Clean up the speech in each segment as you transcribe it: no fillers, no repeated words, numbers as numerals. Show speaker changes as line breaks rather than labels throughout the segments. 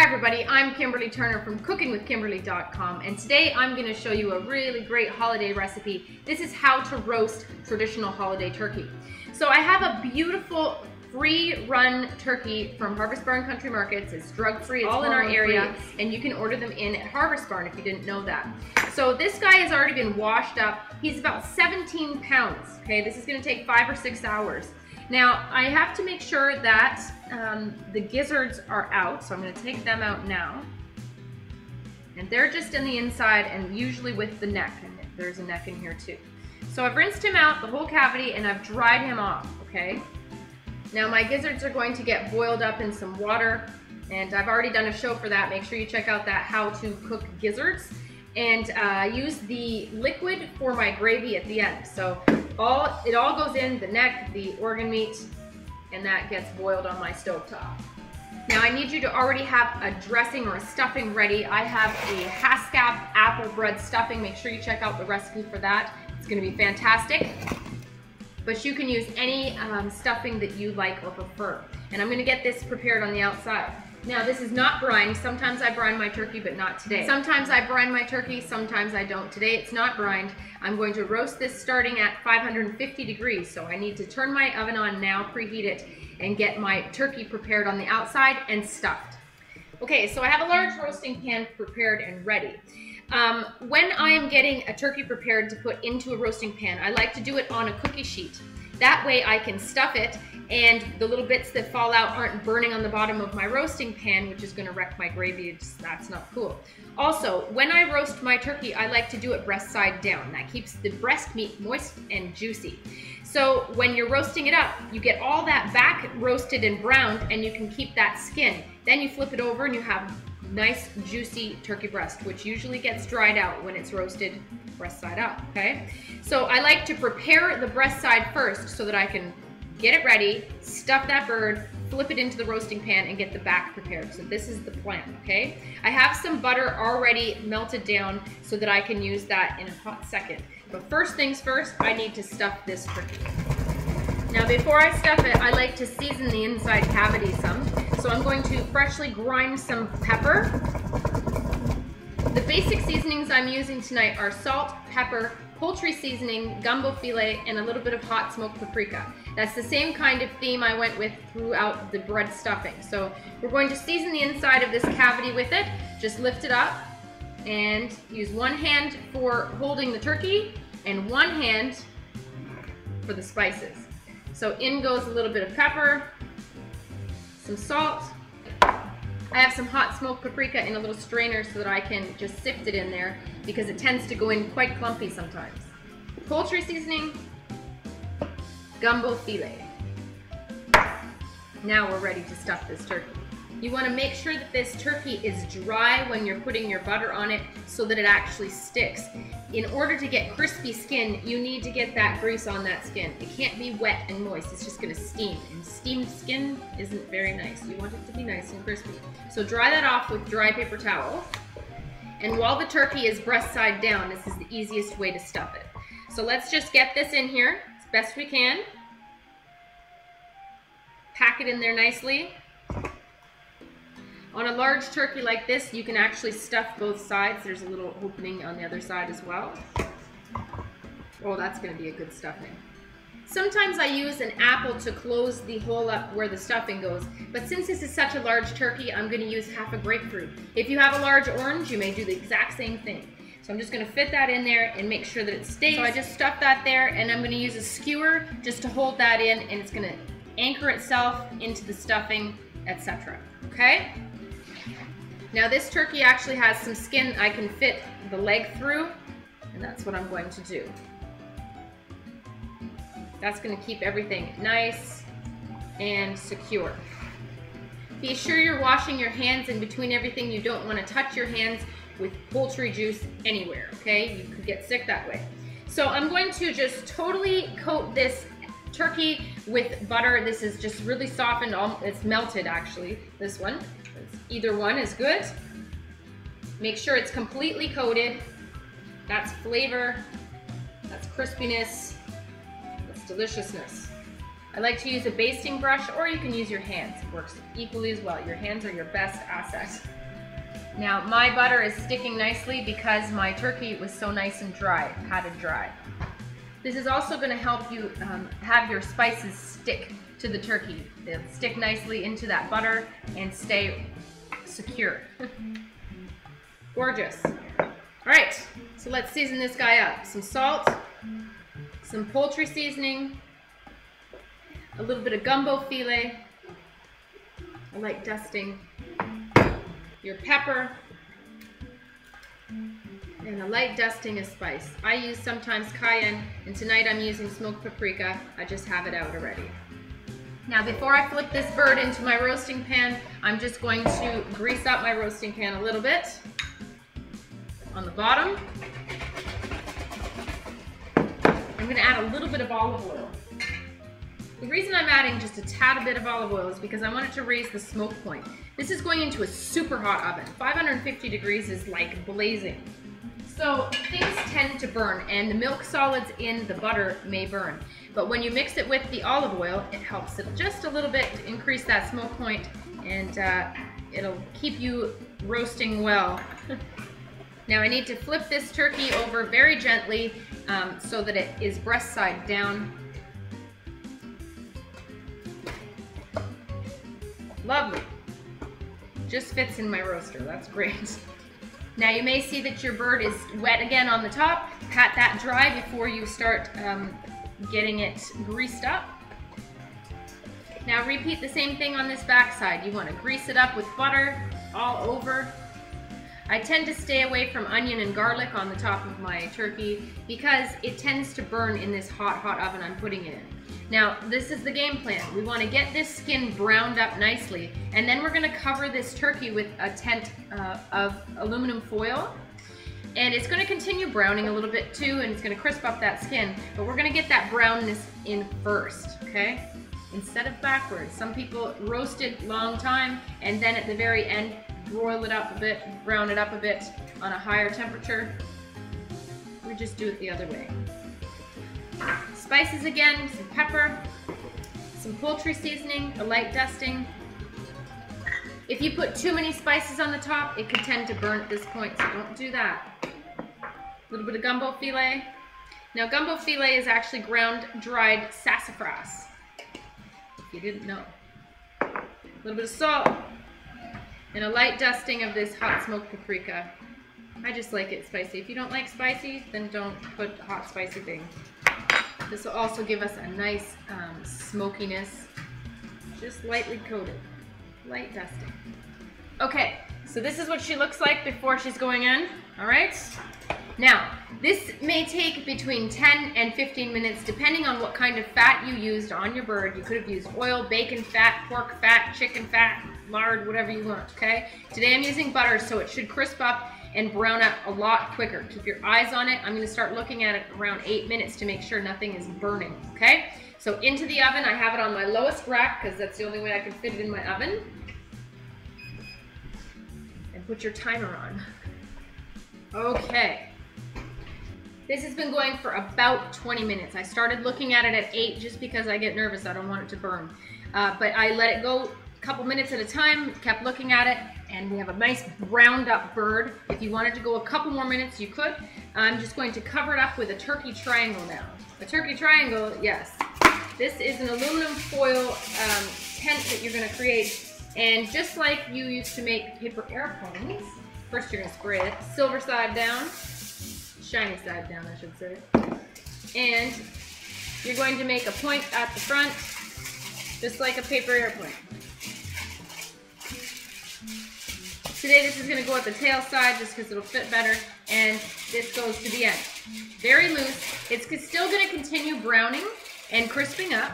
Hi everybody, I'm Kimberly Turner from cookingwithkimberly.com, and today I'm going to show you a really great holiday recipe. This is how to roast traditional holiday turkey. So I have a beautiful free-run turkey from Harvest Barn Country Markets. It's drug-free, it's all in our area, and you can order them in at Harvest Barn if you didn't know that. So this guy has already been washed up. He's about 17 pounds, okay? This is going to take 5 or 6 hours. Now, I have to make sure that the gizzards are out, so I'm going to take them out now. And they're just in the inside and usually with the neck, and there's a neck in here too. So I've rinsed him out, the whole cavity, and I've dried him off, okay? Now my gizzards are going to get boiled up in some water, and I've already done a show for that. Make sure you check out that how to cook gizzards. And use the liquid for my gravy at the end. So it all goes in, the neck, the organ meat, and that gets boiled on my stovetop. Now I need you to already have a dressing or a stuffing ready. I have a Haskap apple bread stuffing. Make sure you check out the recipe for that. It's going to be fantastic. But you can use any stuffing that you like or prefer. And I'm going to get this prepared on the outside. Now this is not brined. Sometimes I brine my turkey, but not today. Sometimes I brine my turkey, sometimes I don't. Today it's not brined. I'm going to roast this starting at 550 degrees. So I need to turn my oven on now, preheat it, and get my turkey prepared on the outside and stuffed. Okay, so I have a large roasting pan prepared and ready. When I am getting a turkey prepared to put into a roasting pan, I like to do it on a cookie sheet. That way I can stuff it and the little bits that fall out aren't burning on the bottom of my roasting pan, which is going to wreck my gravy. That's not cool. Also, when I roast my turkey, I like to do it breast side down. That keeps the breast meat moist and juicy. So when you're roasting it up, you get all that back roasted and browned, and you can keep that skin. Then you flip it over and you have nice juicy turkey breast, which usually gets dried out when it's roasted breast side up, okay? So I like to prepare the breast side first so that I can get it ready, stuff that bird, flip it into the roasting pan, and get the back prepared. So this is the plan, okay? I have some butter already melted down so that I can use that in a hot second. But first things first, I need to stuff this turkey. Now before I stuff it, I like to season the inside cavity some. So I'm going to freshly grind some pepper. The basic seasonings I'm using tonight are salt, pepper, poultry seasoning, gumbo filet, and a little bit of hot smoked paprika. That's the same kind of theme I went with throughout the bread stuffing. So we're going to season the inside of this cavity with it. Just lift it up and use one hand for holding the turkey and one hand for the spices. So in goes a little bit of pepper, some salt. I have some hot smoked paprika in a little strainer so that I can just sift it in there because it tends to go in quite clumpy sometimes. Poultry seasoning, gumbo filet. Now we're ready to stuff this turkey. You want to make sure that this turkey is dry when you're putting your butter on it so that it actually sticks. In order to get crispy skin, you need to get that grease on that skin. It can't be wet and moist, it's just going to steam. And steamed skin isn't very nice. You want it to be nice and crispy. So dry that off with dry paper towel. And while the turkey is breast side down, this is the easiest way to stuff it. So let's just get this in here as best we can. Pack it in there nicely. On a large turkey like this, you can actually stuff both sides. There's a little opening on the other side as well. Oh, that's going to be a good stuffing. Sometimes I use an apple to close the hole up where the stuffing goes, but since this is such a large turkey, I'm going to use half a grapefruit. If you have a large orange, you may do the exact same thing. So I'm just going to fit that in there and make sure that it stays. So I just stuffed that there, and I'm going to use a skewer just to hold that in, and it's going to anchor itself into the stuffing, etc. Okay? Now this turkey actually has some skin I can fit the leg through, and that's what I'm going to do. That's going to keep everything nice and secure. Be sure you're washing your hands in between everything. You don't want to touch your hands with poultry juice anywhere, okay? You could get sick that way. So I'm going to just totally coat this turkey with butter. This is just really softened. It's melted actually, this one. Either one is good. Make sure it's completely coated. That's flavor, that's crispiness, that's deliciousness. I like to use a basting brush, or you can use your hands. It works equally as well. Your hands are your best asset. Now, my butter is sticking nicely because my turkey was so nice and dry, patted dry. This is also going to help you have your spices stick to the turkey. They'll stick nicely into that butter and stay secure. Gorgeous. All right, so let's season this guy up. Some salt, some poultry seasoning, a little bit of gumbo filet, a light dusting, your pepper, and a light dusting of spice. I use sometimes cayenne, and tonight I'm using smoked paprika. I just have it out already. Now before I flip this bird into my roasting pan, I'm just going to grease up my roasting pan a little bit on the bottom. I'm going to add a little bit of olive oil. The reason I'm adding just a tad bit of olive oil is because I want it to raise the smoke point. This is going into a super hot oven. 550 degrees is like blazing. So things tend to burn, and the milk solids in the butter may burn. But when you mix it with the olive oil, it helps it just a little bit to increase that smoke point, and it'll keep you roasting well. Now I need to flip this turkey over very gently so that it is breast side down. Lovely. Just fits in my roaster. That's great. Now you may see that your bird is wet again on the top. Pat that dry before you start getting it greased up. Now repeat the same thing on this back side. You want to grease it up with butter all over. I tend to stay away from onion and garlic on the top of my turkey because it tends to burn in this hot oven I'm putting it in. Now, this is the game plan. We want to get this skin browned up nicely, and then we're going to cover this turkey with a tent of aluminum foil. And it's going to continue browning a little bit too, and it's going to crisp up that skin, but we're going to get that brownness in first, okay? Instead of backwards. Some people roast it long time, and then at the very end, broil it up a bit, brown it up a bit on a higher temperature. We just do it the other way. Spices again, some pepper, some poultry seasoning, a light dusting. If you put too many spices on the top, it could tend to burn at this point, so don't do that. A little bit of gumbo filet. Now gumbo filet is actually ground dried sassafras, if you didn't know. A little bit of salt, and a light dusting of this hot smoked paprika. I just like it spicy. If you don't like spicy, then don't put hot spicy thing. This will also give us a nice smokiness, just lightly coated, light dusting. Okay, so this is what she looks like before she's going in, all right? Now, this may take between 10 and 15 minutes depending on what kind of fat you used on your bird. You could have used oil, bacon fat, pork fat, chicken fat, lard, whatever you want, okay? Today I'm using butter, so it should crisp up and brown up a lot quicker. Keep your eyes on it. I'm gonna start looking at it around 8 minutes to make sure nothing is burning, okay? So into the oven, I have it on my lowest rack because that's the only way I can fit it in my oven. And put your timer on. Okay. This has been going for about 20 minutes. I started looking at it at 8 just because I get nervous. I don't want it to burn. But I let it go a couple minutes at a time, kept looking at it, and we have a nice browned up bird. If you wanted to go a couple more minutes, you could. I'm just going to cover it up with a turkey triangle now. A turkey triangle, yes. This is an aluminum foil tent that you're gonna create. And just like you used to make paper airplanes, first you're gonna spray it, silver side down, shiny side down, I should say. And you're going to make a point at the front, just like a paper airplane. Today this is going to go at the tail side just because it'll fit better, and this goes to the end. Very loose. It's still going to continue browning and crisping up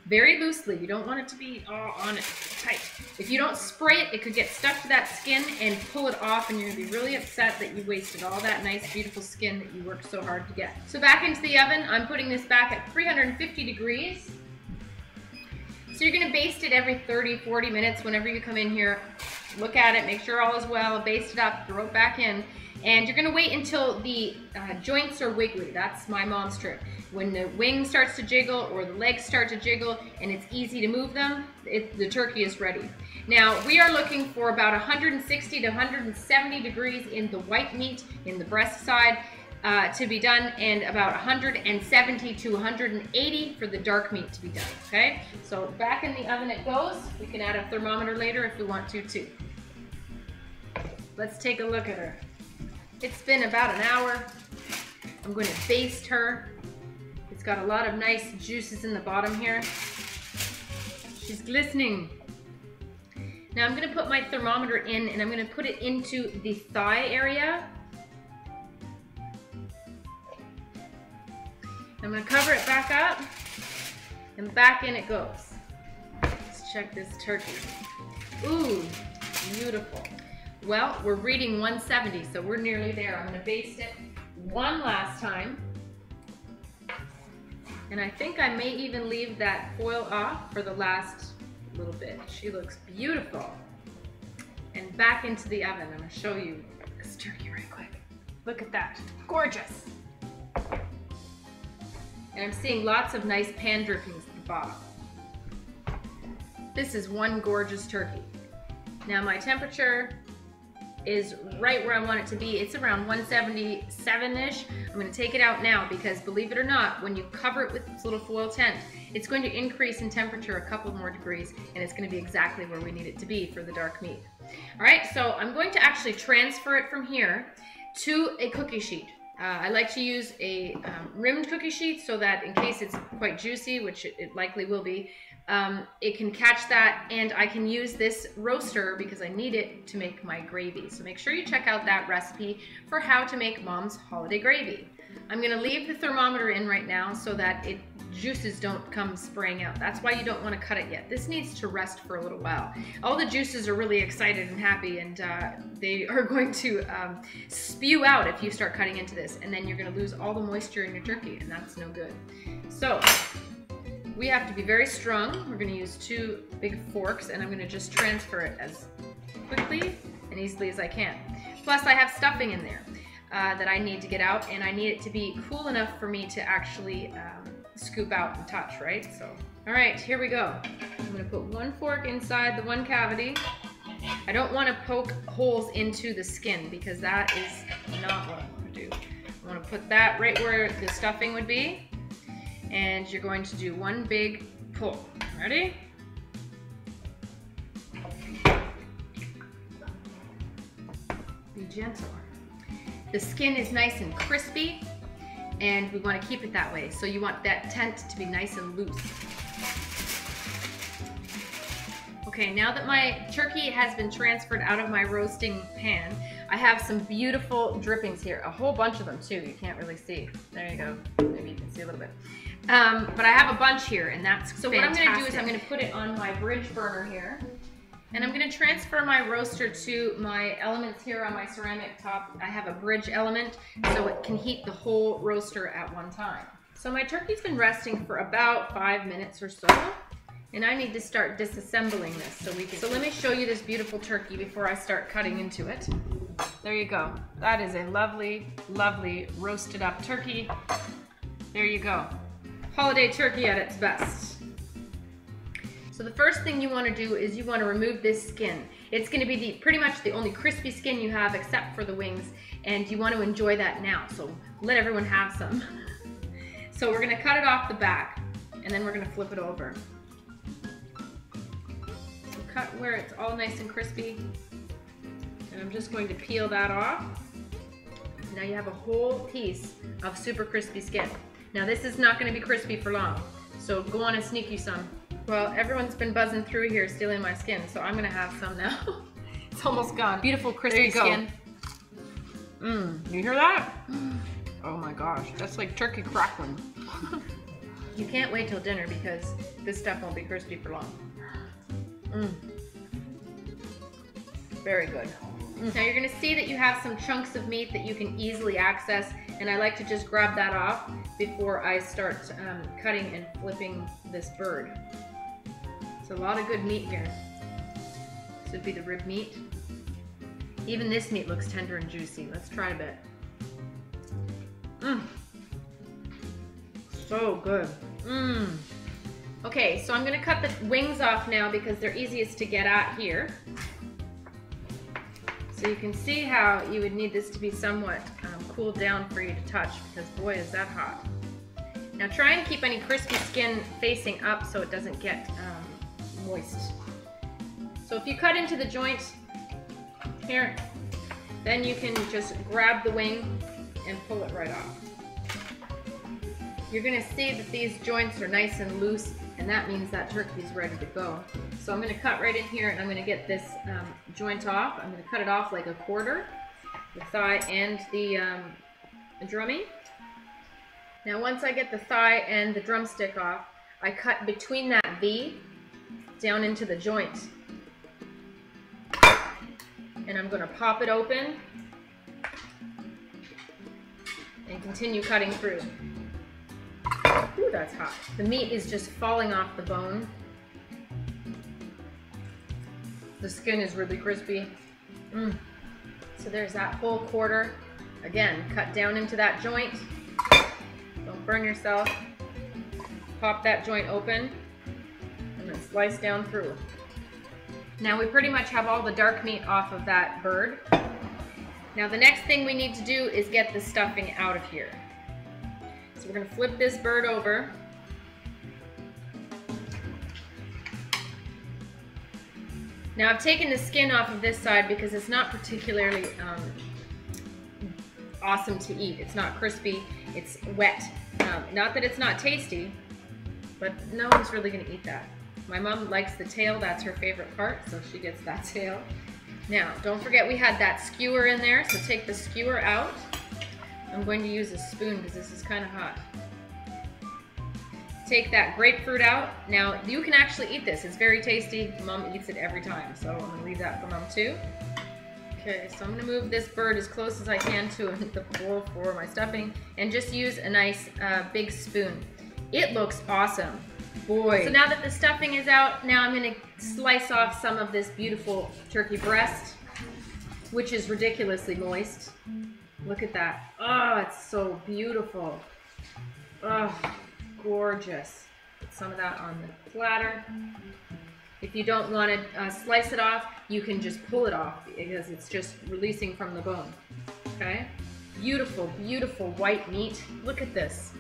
very loosely. You don't want it to be all on it tight. If you don't spray it, it could get stuck to that skin and pull it off, and you're going to be really upset that you wasted all that nice, beautiful skin that you worked so hard to get. So back into the oven, I'm putting this back at 350 degrees. So you're going to baste it every 30, 40 minutes whenever you come in here. look at it, make sure all is well, baste it up, throw it back in. And you're gonna wait until the joints are wiggly. That's my mom's trick. When the wing starts to jiggle or the legs start to jiggle and it's easy to move them, the turkey is ready. Now, we are looking for about 160 to 170 degrees in the white meat, in the breast side, to be done, and about 170 to 180 for the dark meat to be done, okay? So back in the oven it goes. We can add a thermometer later if we want to too. Let's take a look at her. It's been about an hour. I'm going to baste her. It's got a lot of nice juices in the bottom here. She's glistening. Now I'm going to put my thermometer in and I'm going to put it into the thigh area. I'm going to cover it back up and back in it goes. Let's check this turkey. Ooh, beautiful. Well, we're reading 170, so we're nearly there. I'm going to baste it one last time. And I think I may even leave that foil off for the last little bit. She looks beautiful. And back into the oven. I'm going to show you this turkey right quick. Look at that. Gorgeous. And I'm seeing lots of nice pan drippings at the bottom. This is one gorgeous turkey. Now my temperature is right where I want it to be. It's around 177-ish. I'm going to take it out now because, believe it or not, when you cover it with this little foil tent, it's going to increase in temperature a couple more degrees, and it's going to be exactly where we need it to be for the dark meat. All right, so I'm going to actually transfer it from here to a cookie sheet. I like to use a rimmed cookie sheet so that in case it's quite juicy, which it likely will be, it can catch that, and I can use this roaster because I need it to make my gravy. So make sure you check out that recipe for how to make Mom's holiday gravy. I'm gonna leave the thermometer in right now so that juices don't come spraying out. That's why you don't want to cut it yet. This needs to rest for a little while. All the juices are really excited and happy, and they are going to spew out if you start cutting into this, and then you're going to lose all the moisture in your turkey, and that's no good. So we have to be very strong. We're going to use 2 big forks, and I'm going to just transfer it as quickly and easily as I can. Plus I have stuffing in there that I need to get out, and I need it to be cool enough for me to actually scoop out and touch, right? So, all right, here we go. I'm gonna put 1 fork inside the 1 cavity. I don't want to poke holes into the skin because that is not what I want to do. I want to put that right where the stuffing would be, and you're going to do 1 big pull. Ready? Be gentle. The skin is nice and crispy, and we want to keep it that way. So you want that tent to be nice and loose. Okay, now that my turkey has been transferred out of my roasting pan, I have some beautiful drippings here. A whole bunch of them too. You can't really see. There you go. Maybe you can see a little bit. But I have a bunch here, and that's so fantastic. What I'm going to do is I'm going to put it on my bridge burner here. And I'm going to transfer my roaster to my elements here on my ceramic top. I have a bridge element so it can heat the whole roaster at one time. So my turkey's been resting for about 5 minutes or so, and I need to start disassembling this so we can. So let me show you this beautiful turkey before I start cutting into it. There you go. That is a lovely, lovely roasted up turkey. There you go. Holiday turkey at its best. So the first thing you want to do is you want to remove this skin. It's going to be pretty much the only crispy skin you have except for the wings, and you want to enjoy that now. So let everyone have some. So we're going to cut it off the back, and then we're going to flip it over. So cut where it's all nice and crispy, and I'm just going to peel that off. Now you have a whole piece of super crispy skin. Now this is not going to be crispy for long, so go on and sneak you some. Well, everyone's been buzzing through here stealing my skin, so I'm gonna have some now. It's almost gone. Beautiful crispy skin. You hear that? Oh my gosh, that's like turkey crackling. You can't wait till dinner because this stuff won't be crispy for long. Very good. Now you're gonna see that you have some chunks of meat that you can easily access, and I like to just grab that off before I start cutting and flipping this bird. It's a lot of good meat here. This would be the rib meat. Even this meat looks tender and juicy. Let's try a bit. So good. Okay, so I'm gonna cut the wings off now because they're easiest to get at here. So you can see how you would need this to be somewhat cooled down for you to touch, because boy is that hot. Now try and keep any crispy skin facing up so it doesn't get moist. So if you cut into the joint here, then you can just grab the wing and pull it right off. You're gonna see that these joints are nice and loose, and that means that turkey is ready to go. So I'm gonna cut right in here, and I'm gonna get this joint off. I'm gonna cut it off like a quarter, the thigh and the drummy. Now once I get the thigh and the drumstick off, I cut between that V down into the joint. And I'm gonna pop it open and continue cutting through. Ooh, that's hot. The meat is just falling off the bone. The skin is really crispy. So there's that whole quarter. Again, cut down into that joint. Don't burn yourself. Pop that joint open and then slice down through. Now we pretty much have all the dark meat off of that bird. Now the next thing we need to do is get the stuffing out of here. So we're going to flip this bird over. Now I've taken the skin off of this side because it's not particularly awesome to eat. It's not crispy, it's wet. Not that it's not tasty, but no one's really going to eat that. My mom likes the tail, that's her favorite part, so she gets that tail. Now, don't forget we had that skewer in there, so take the skewer out. I'm going to use a spoon because this is kind of hot. Take that grapefruit out. Now, you can actually eat this. It's very tasty. Mom eats it every time, so I'm going to leave that for Mom too. Okay, so I'm going to move this bird as close as I can to the bowl for my stuffing and just use a nice big spoon. It looks awesome. Boy. So now that the stuffing is out, now I'm going to slice off some of this beautiful turkey breast, which is ridiculously moist. Look at that. Oh, it's so beautiful. Oh, gorgeous. Put some of that on the platter. If you don't want to slice it off, you can just pull it off because it's just releasing from the bone. Okay? Beautiful, beautiful white meat. Look at this.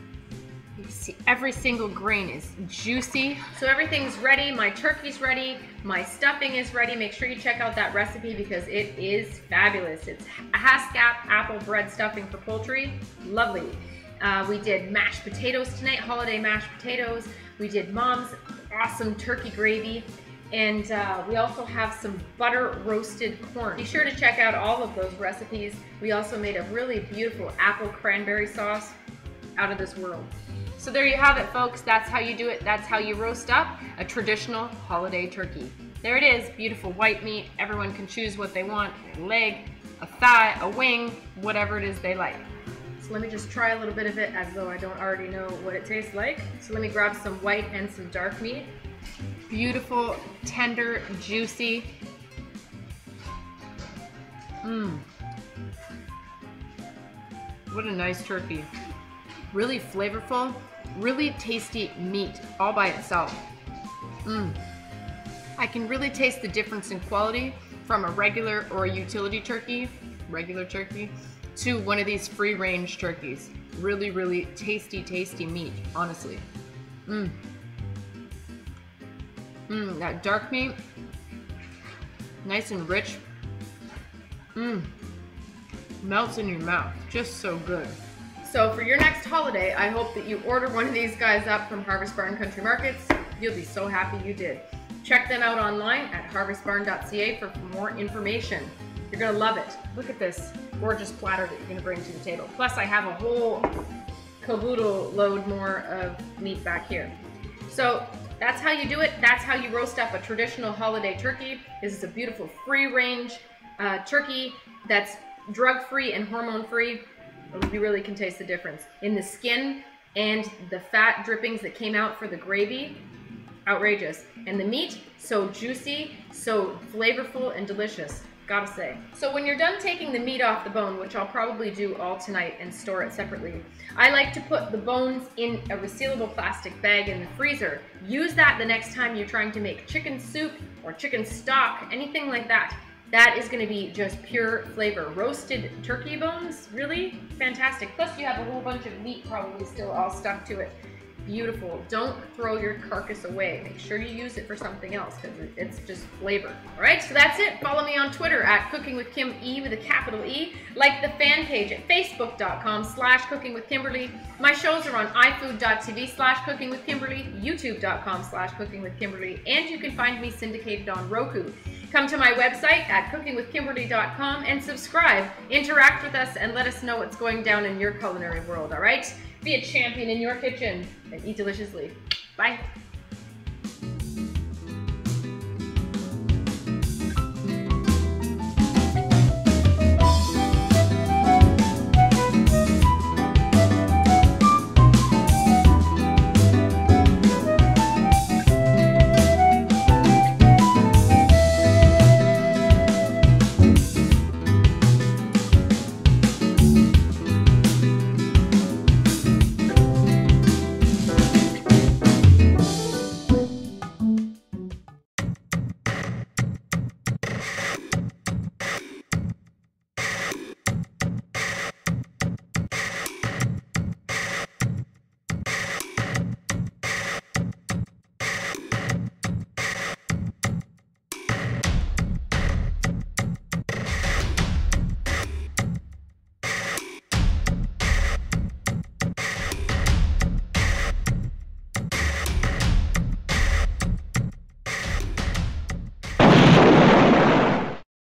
You see every single grain is juicy. So everything's ready. My turkey's ready. My stuffing is ready. Make sure you check out that recipe because it is fabulous. It's Haskap apple bread stuffing for poultry. Lovely. We did mashed potatoes tonight, holiday mashed potatoes. We did Mom's awesome turkey gravy. And we also have some butter roasted corn. Be sure to check out all of those recipes. We also made a really beautiful apple cranberry sauce out of this world. So there you have it, folks. That's how you do it. That's how you roast up a traditional holiday turkey. There it is, beautiful white meat. Everyone can choose what they want, a leg, a thigh, a wing, whatever it is they like. So let me just try a little bit of it as though I don't already know what it tastes like. So let me grab some white and some dark meat. Beautiful, tender, juicy. What a nice turkey. Really flavorful, really tasty meat all by itself. I can really taste the difference in quality from a regular or a utility turkey, to one of these free-range turkeys. Really, really tasty, tasty meat, honestly. That dark meat, nice and rich. Melts in your mouth, just so good. So for your next holiday, I hope that you order one of these guys up from Harvest Barn Country Markets. You'll be so happy you did. Check them out online at harvestbarn.ca for more information. You're gonna love it. Look at this gorgeous platter that you're gonna bring to the table. Plus I have a whole caboodle load more of meat back here. So that's how you do it. That's how you roast up a traditional holiday turkey. This is a beautiful free-range turkey that's drug-free and hormone-free. You really can taste the difference in the skin and the fat drippings that came out for the gravy. outrageous. And the meat, so juicy, so flavorful and delicious, gotta say. So when you're done taking the meat off the bone, which I'll probably do all tonight and store it separately, I like to put the bones in a resealable plastic bag in the freezer. Use that the next time you're trying to make chicken soup or chicken stock, anything like that. That is gonna be just pure flavor. Roasted turkey bones, really fantastic. Plus you have a whole bunch of meat probably still all stuck to it. Beautiful. Don't throw your carcass away. Make sure you use it for something else because it's just flavor. All right, so that's it. Follow me on Twitter at Cooking with Kim E with a capital E. Like the fan page at facebook.com/cookingwithkimberly. My shows are on ifood.tv/cookingwithkimberly, youtube.com/cookingwithkimberly, and you can find me syndicated on Roku. Come to my website at cookingwithkimberly.com and subscribe. Interact with us and let us know what's going down in your culinary world, all right? Be a champion in your kitchen and eat deliciously. Bye.